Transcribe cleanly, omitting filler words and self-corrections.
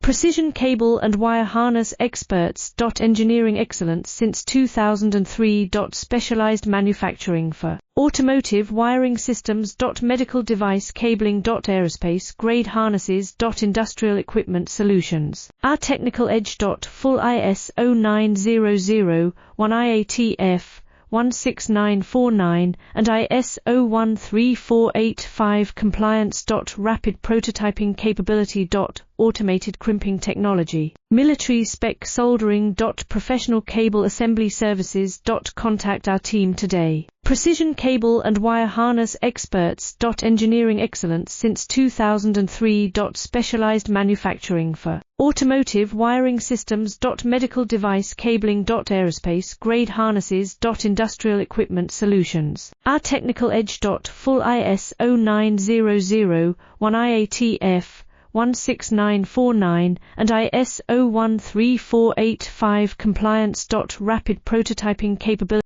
Precision cable and wire harness experts. Engineering excellence since 2003. Specialized manufacturing for automotive wiring systems. Medical device cabling. Aerospace grade harnesses. Industrial equipment solutions. Our technical edge. Full ISO 9001 16949 and ISO 13485 compliance. Rapid prototyping capability. Automated crimping technology. Military spec soldering. Professional cable assembly services. Contact our team today. Precision cable and wire harness experts. Engineering excellence since 2003. Specialized manufacturing for automotive wiring systems. Medical device cabling. Aerospace grade harnesses. Industrial equipment solutions. Our technical edge. Full ISO 9001 16949 and ISO 13485 compliance. Rapid prototyping capability.